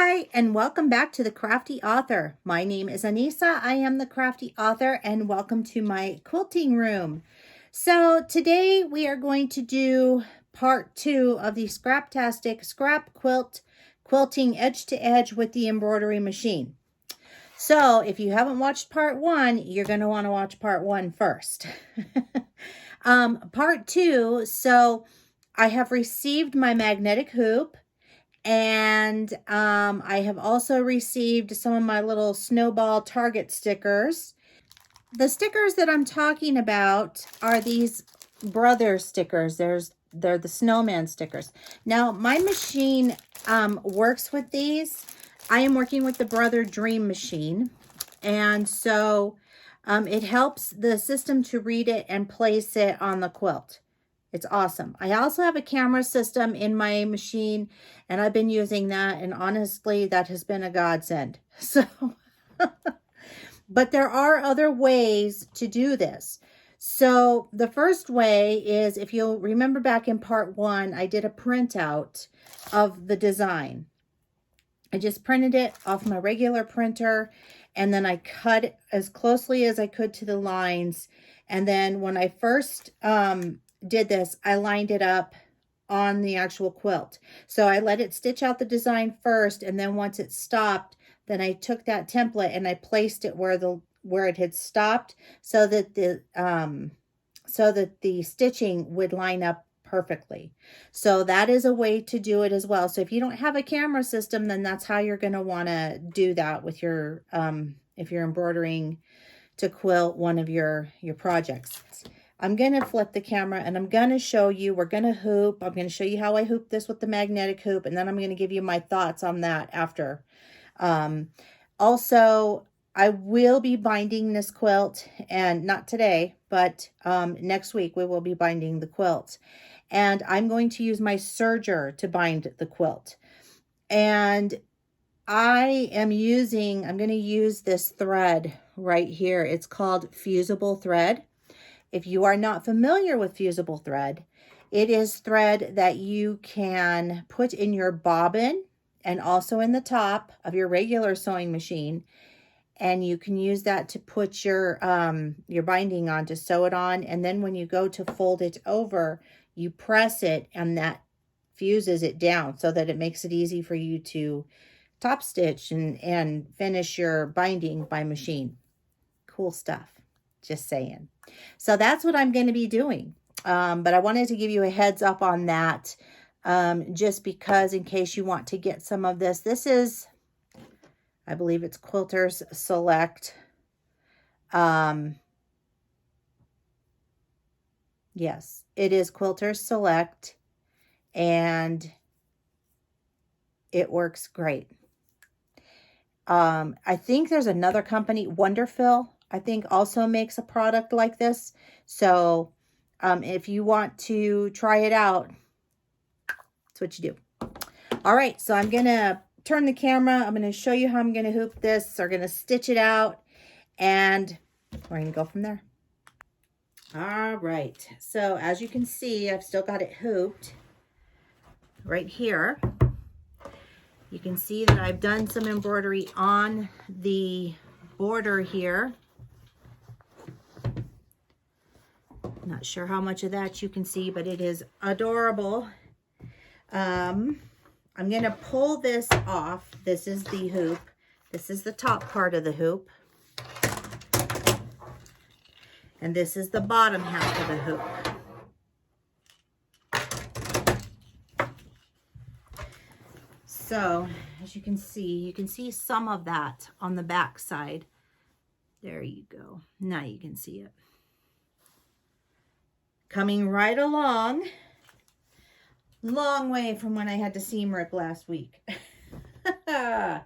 Hi, and welcome back to the Crafty Author. My name is Anissa. I am the Crafty Author, and welcome to my quilting room. So today we are going to do part 2 of the Scraptastic Scrap Quilt, quilting edge to edge with the embroidery machine. So if you haven't watched part 1, you're going to want to watch part 1 first. Part 2, so I have received my magnetic hoop. And I have also received some of my little snowball target stickers. The stickers that I'm talking about are these brother stickers. They're the snowman stickers. Now, my machine works with these. I am working with the Brother Dream machine. And so it helps the system to read it and place it on the quilt. It's awesome. I also have a camera system in my machine, and I've been using that, and honestly, that has been a godsend. So, but there are other ways to do this. So the first way is, if you'll remember back in part 1, I did a printout of the design. I just printed it off my regular printer, and then I cut it as closely as I could to the lines. And then when I first did this, I lined it up on the actual quilt. So I let it stitch out the design first, and then once it stopped, then I took that template and I placed it where it had stopped, so that the stitching would line up perfectly. So that is a way to do it as well. So if you don't have a camera system, then that's how you're going to want to do that with your if you're embroidering to quilt one of your projects. I'm going to flip the camera and I'm going to show you, we're going to hoop. I'm going to show you how I hoop this with the magnetic hoop, and then I'm going to give you my thoughts on that after. Also, I will be binding this quilt, and not today, but next week we will be binding the quilt. And I'm going to use my serger to bind the quilt. And I'm going to use this thread right here. It's called fusible thread. If you are not familiar with fusible thread, it is thread that you can put in your bobbin and also in the top of your regular sewing machine. And you can use that to put your binding on, to sew it on. And then when you go to fold it over, you press it and that fuses it down so that it makes it easy for you to top stitch and finish your binding by machine. Cool stuff. Just saying. So that's what I'm going to be doing. But I wanted to give you a heads up on that, just because in case you want to get some of this. This is, I believe it's Quilters Select. Yes, it is Quilters Select, and it works great. I think there's another company, Wonderfill, I think also makes a product like this. So if you want to try it out, that's what you do. All right, so I'm going to turn the camera. I'm going to show you how I'm going to hoop this. We're going to stitch it out, and we're going to go from there. All right, so as you can see, I've still got it hooped right here. You can see that I've done some embroidery on the border here. Not sure how much of that you can see, but it is adorable. I'm going to pull this off. This is the hoop. This is the top part of the hoop. And this is the bottom half of the hoop. So, as you can see some of that on the back side. There you go. Now you can see it. Coming right along. Long way from when I had to seam rip last week. That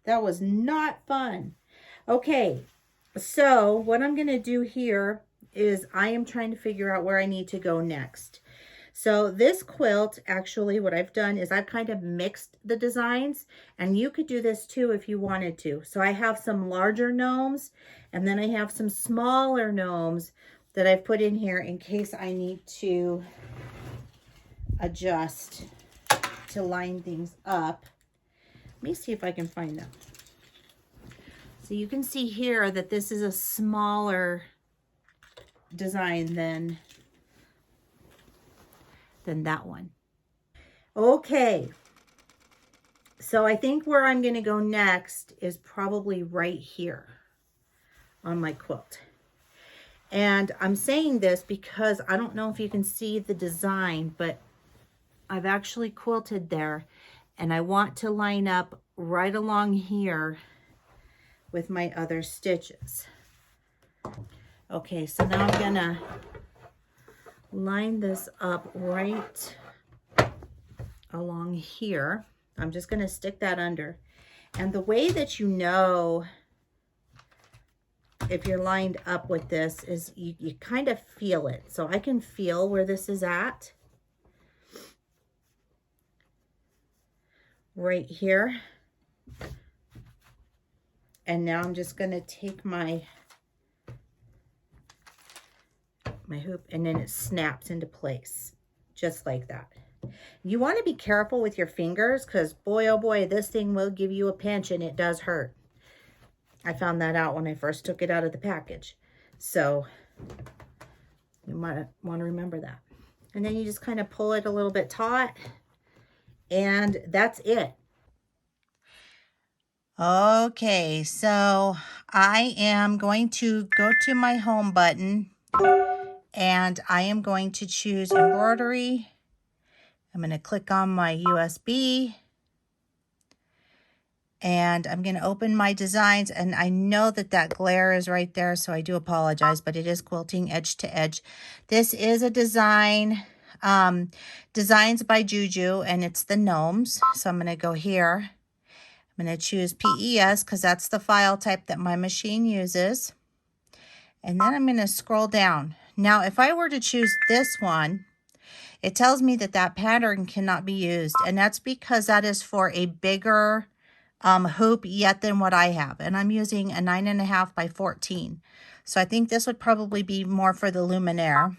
was not fun. Okay, so what I'm going to do here is I am trying to figure out where I need to go next. So this quilt, actually, what I've done is I've kind of mixed the designs, and you could do this too if you wanted to. So I have some larger gnomes, and then I have some smaller gnomes that I've put in here in case I need to adjust to line things up. Let me see if I can find them. So you can see here that this is a smaller design than that one. Okay, so I think where I'm going to go next is probably right here on my quilt. And I'm saying this because I don't know if you can see the design, but I've actually quilted there, and I want to line up right along here with my other stitches. Okay, so now I'm gonna line this up right along here. I'm just gonna stick that under. And the way that you know if you're lined up with this is you kind of feel it. So I can feel where this is at. Right here. And now I'm just gonna take my hoop, and then it snaps into place just like that. You want to be careful with your fingers, because boy oh boy, this thing will give you a pinch, and it does hurt. I found that out when I first took it out of the package, so you might want to remember that. And then you just kind of pull it a little bit taut, and that's it. Okay, so I am going to go to my home button, and I am going to choose embroidery. I'm going to click on my USB, and I'm going to open my designs. And I know that that glare is right there, so I do apologize, but it is Quilting Edge to Edge. This is a design, Designs by Juju, and it's the gnomes. So I'm going to go here. I'm going to choose PES because that's the file type that my machine uses. And then I'm going to scroll down. Now, if I were to choose this one, it tells me that that pattern cannot be used. And that's because that is for a bigger hoop yet than what I have. And I'm using a 9.5 by 14. So I think this would probably be more for the luminaire.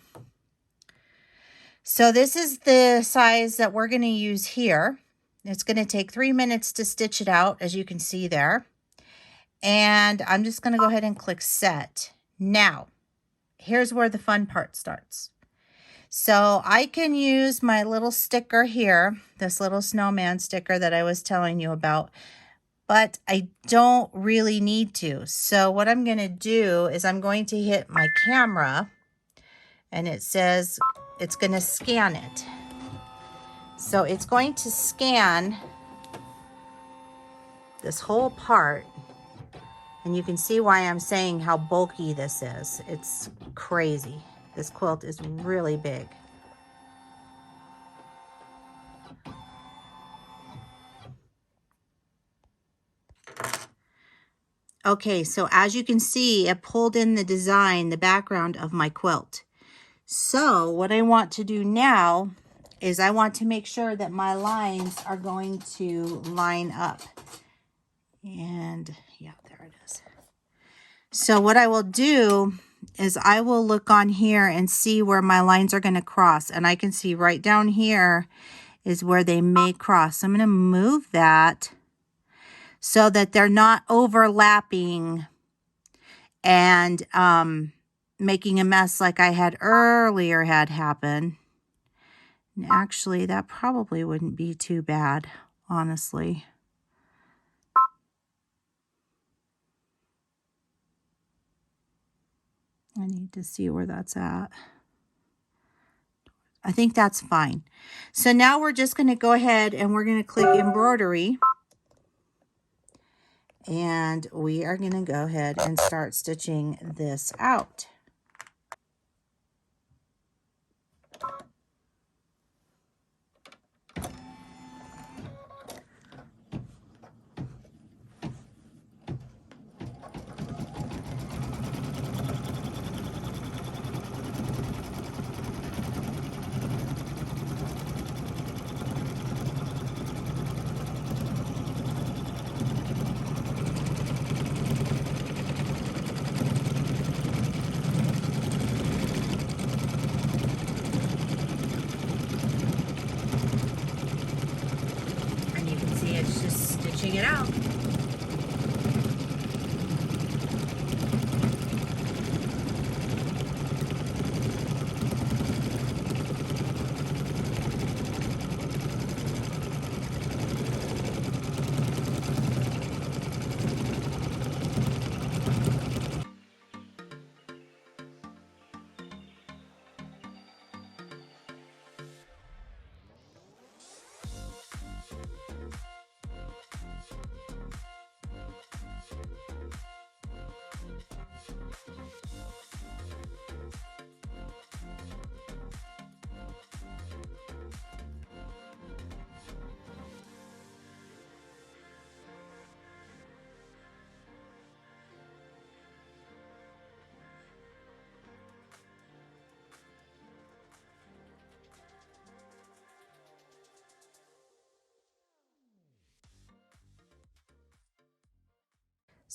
So this is the size that we're going to use here. It's going to take 3 minutes to stitch it out, as you can see there. And I'm just going to go ahead and click set. Now, here's where the fun part starts. So I can use my little sticker here, this little snowman sticker that I was telling you about, but I don't really need to. So what I'm going to do is I'm going to hit my camera, and it says it's going to scan it. So it's going to scan this whole part. And you can see why I'm saying how bulky this is. It's crazy. This quilt is really big. Okay, so as you can see, it pulled in the design, the background of my quilt. So what I want to do now is I want to make sure that my lines are going to line up. And yeah, there it is. So what I will do is I will look on here and see where my lines are going to cross. And I can see right down here is where they may cross. So I'm going to move that so that they're not overlapping and making a mess like I had earlier had happen. And actually, that probably wouldn't be too bad, honestly. I need to see where that's at. I think that's fine. So now we're just going to go ahead and we're going to click embroidery. And we are going to go ahead and start stitching this out.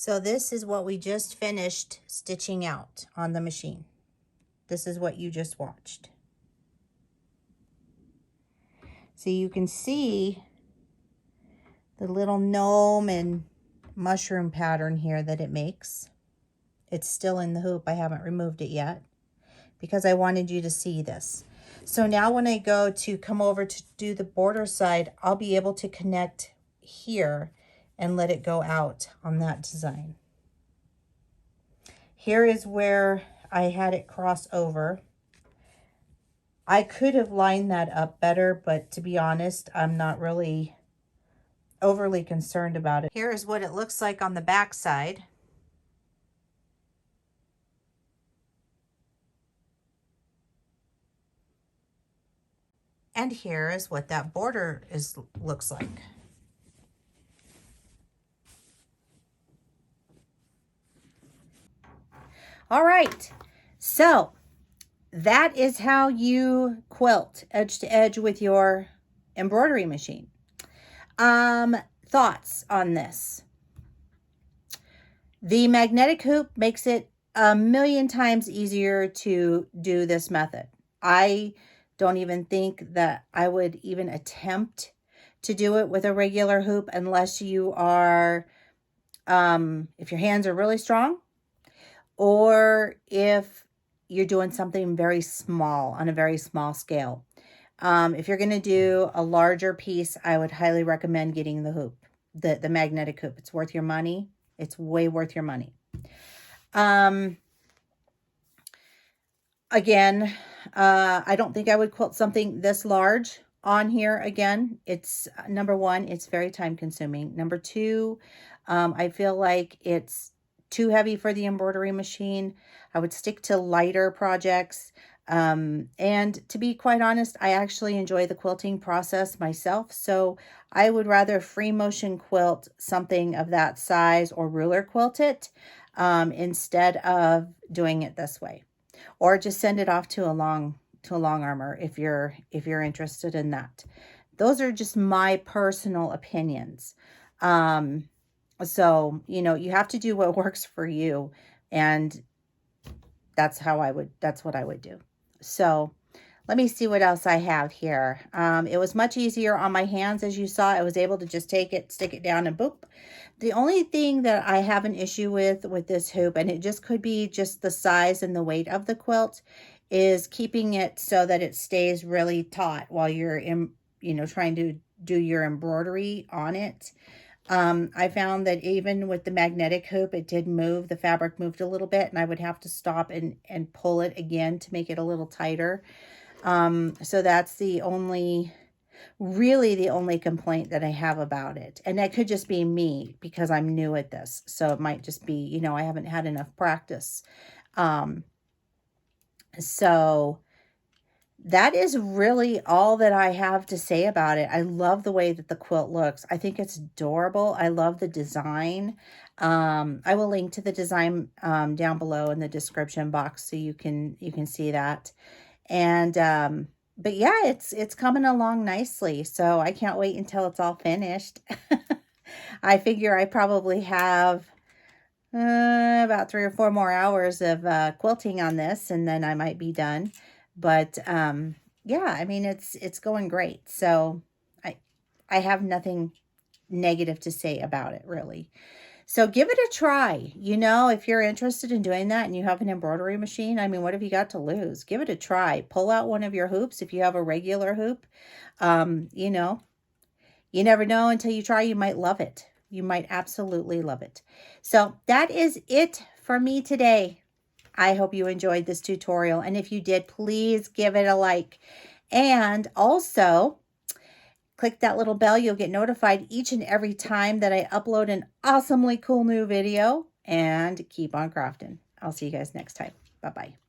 So this is what we just finished stitching out on the machine. This is what you just watched. So you can see the little gnome and mushroom pattern here that it makes. It's still in the hoop. I haven't removed it yet because I wanted you to see this. So now when I go to come over to do the border side, I'll be able to connect here and let it go out on that design. Here is where I had it cross over. I could have lined that up better, but to be honest, I'm not really overly concerned about it. Here is what it looks like on the back side. And here is what that border looks like. All right, so that is how you quilt edge to edge with your embroidery machine. Thoughts on this? The magnetic hoop makes it a million times easier to do this method. I don't even think that I would even attempt to do it with a regular hoop unless you are, if your hands are really strong, or if you're doing something very small on a very small scale. If you're going to do a larger piece, I would highly recommend getting the hoop, the magnetic hoop. It's worth your money. It's way worth your money. Again, I don't think I would quilt something this large on here again. It's number one, it's very time consuming. Number two, I feel like it's too heavy for the embroidery machine. I would stick to lighter projects. And to be quite honest, I actually enjoy the quilting process myself. So I would rather free motion quilt something of that size or ruler quilt it instead of doing it this way. Or just send it off to a long armor if you're interested in that. Those are just my personal opinions. So, you know, you have to do what works for you, and that's what I would do. So let me see what else I have here. It was much easier on my hands, as you saw. I was able to just take it, stick it down, and boop. The only thing that I have an issue with this hoop, and it just could be just the size and the weight of the quilt, is keeping it so that it stays really taut while you're trying to do your embroidery on it. I found that even with the magnetic hoop, it did move. The fabric moved a little bit, and I would have to stop and pull it again to make it a little tighter. So that's really the only complaint that I have about it. And that could just be me because I'm new at this. So it might just be, I haven't had enough practice. So that is really all that I have to say about it. I love the way that the quilt looks. I think it's adorable. I love the design. I will link to the design down below in the description box so you can see that. And but yeah, it's coming along nicely. So I can't wait until it's all finished. I figure I probably have about 3 or 4 more hours of quilting on this, and then I might be done. But yeah, I mean, it's going great. So I have nothing negative to say about it, really. So give it a try. If you're interested in doing that and you have an embroidery machine, I mean, what have you got to lose? Give it a try. Pull out one of your hoops if you have a regular hoop. You never know until you try. You might love it. You might absolutely love it. So that is it for me today. I hope you enjoyed this tutorial. And if you did, please give it a like. And also, click that little bell. You'll get notified each and every time that I upload an awesomely cool new video. And keep on crafting. I'll see you guys next time. Bye-bye.